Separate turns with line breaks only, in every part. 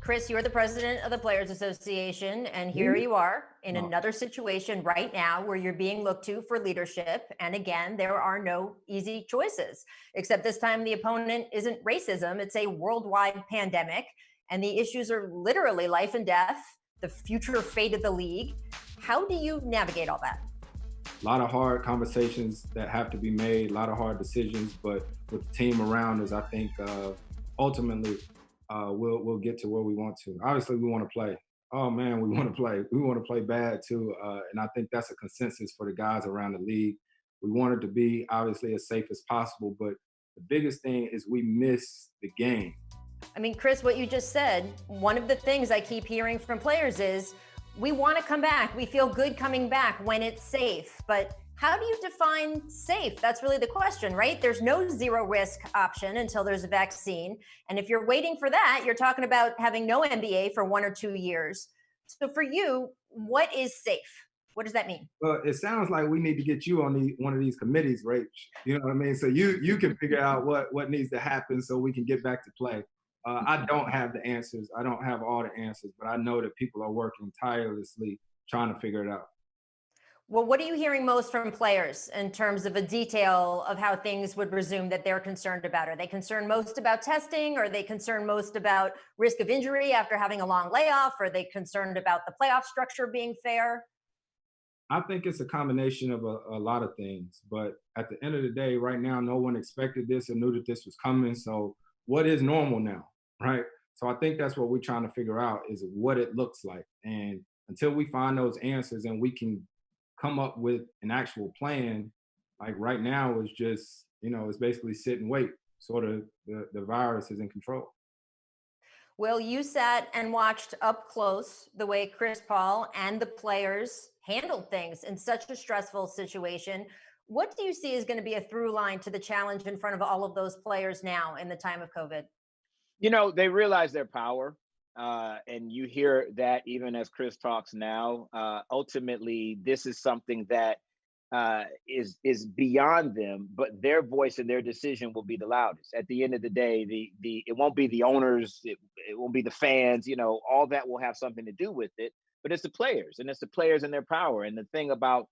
Chris, you're the president of the Players Association, and here you are in another situation right now where you're being looked to for leadership. And again, there are no easy choices, except this time the opponent isn't racism, it's a worldwide pandemic. And the issues are literally life and death, the future fate of the league. How do you navigate all that?
A lot of hard conversations that have to be made, a lot of hard decisions, but with the team around us, I think ultimately we'll get to where we want to. Obviously, we want to play. Oh man, we want to play. We want to play bad too, and I think that's a consensus for the guys around the league. We want it to be obviously as safe as possible, but the biggest thing is we miss the game.
I mean, Chris, what you just said, one of the things I keep hearing from players is we want to come back. We feel good coming back when it's safe. But how do you define safe? That's really the question, right? There's no zero risk option until there's a vaccine. And if you're waiting for that, you're talking about having no NBA for 1 or 2 years. So for you, what is safe? What does that mean?
Well, it sounds like we need to get you on one of these committees, Rach. You know what I mean? So you can figure out what needs to happen so we can get back to play. I don't have the answers. I don't have all the answers, but I know that people are working tirelessly trying to figure it out.
Well, what are you hearing most from players in terms of a detail of how things would resume that they're concerned about? Are they concerned most about testing? Or are they concerned most about risk of injury after having a long layoff? Are they concerned about the playoff structure being fair?
I think it's a combination of a lot of things. But at the end of the day, right now, no one expected this or knew that this was coming. So what is normal now, right? So I think that's what we're trying to figure out is what it looks like. And until we find those answers and we can come up with an actual plan, like right now is just, it's basically sit and wait. Sort of the virus is in control.
Well, you sat and watched up close the way Chris Paul and the players handled things in such a stressful situation. What do you see is going to be a through line to the challenge in front of all of those players now in the time of COVID?
They realize their power. And you hear that even as Chris talks now. Ultimately, this is something that is beyond them, but their voice and their decision will be the loudest. At the end of the day, it won't be the owners, it won't be the fans. All that will have something to do with it. But it's the players, and it's the players and their power. And the thing about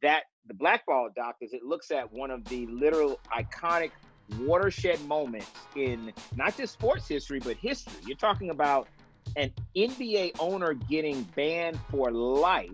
that, the Blackballed doc, is it looks at one of the literal iconic watershed moments in not just sports history, but history. You're talking about an NBA owner getting banned for life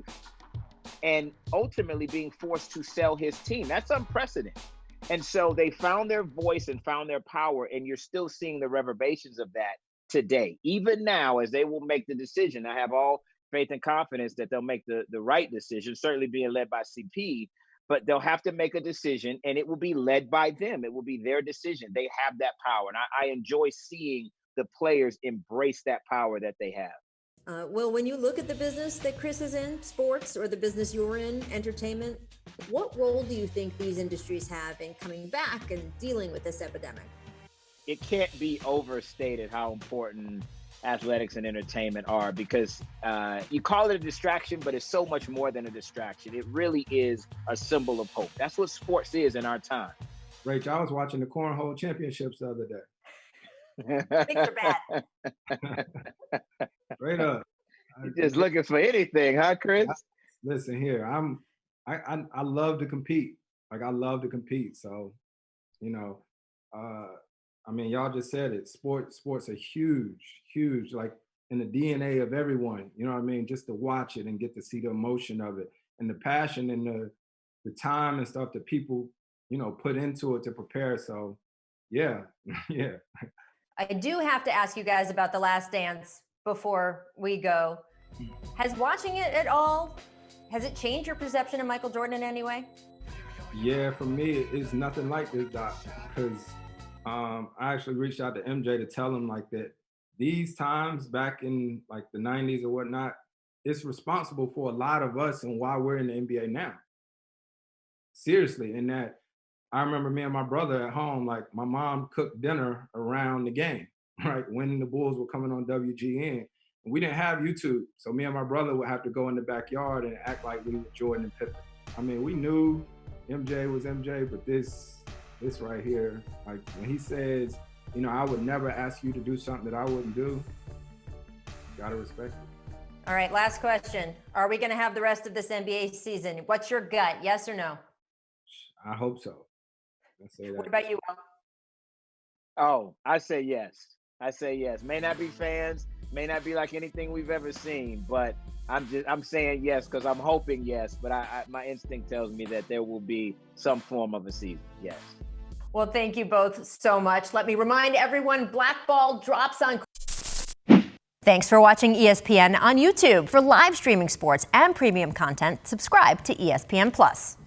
and ultimately being forced to sell his team. That's unprecedented. And so they found their voice and found their power, and you're still seeing the reverberations of that today. Even now, as they will make the decision, I have all faith and confidence that they'll make the right decision, certainly being led by CP, but they'll have to make a decision, and it will be led by them. It will be their decision. They have that power, and I enjoy seeing the players embrace that power that they have.
Well, when you look at the business that Chris is in, sports, or the business you're in, entertainment, what role do you think these industries have in coming back and dealing with this epidemic?
It can't be overstated how important athletics and entertainment are, because you call it a distraction, but it's so much more than a distraction. It really is a symbol of hope. That's what sports is in our time.
Rach, I was watching the Cornhole Championships the other day.
Things are bad.
Straight up.
You're just looking for anything, huh, Chris?
Listen here, I love to compete. Like, I love to compete. So, y'all just said it. Sports are huge, like in the DNA of everyone. You know what I mean? Just to watch it and get to see the emotion of it and the passion and the time and stuff that people, put into it to prepare. So, yeah.
I do have to ask you guys about The Last Dance before we go. Has watching it at all, has it changed your perception of Michael Jordan in any way?
Yeah, for me, it's nothing like this, Doc, because I actually reached out to MJ to tell him like that these times back in like the 90s or whatnot, it's responsible for a lot of us and why we're in the NBA now. Seriously, in that I remember me and my brother at home, like my mom cooked dinner around the game, right? When the Bulls were coming on WGN. And we didn't have YouTube. So me and my brother would have to go in the backyard and act like we were Jordan and Pippen. I mean, we knew MJ was MJ, but this right here, like when he says, I would never ask you to do something that I wouldn't do. gotta respect it.
All right, last question. Are we going to have the rest of this NBA season? What's your gut? Yes or no?
I hope so. I say that.
What about you, Will?
Oh, I say yes. I say yes. May not be fans, may not be like anything we've ever seen, but I'm saying yes because I'm hoping yes. But my instinct tells me that there will be some form of a season. Yes.
Well, thank you both so much. Let me remind everyone, Blackballed drops on. Thanks for watching ESPN on YouTube. For live streaming sports and premium content, subscribe to ESPN Plus.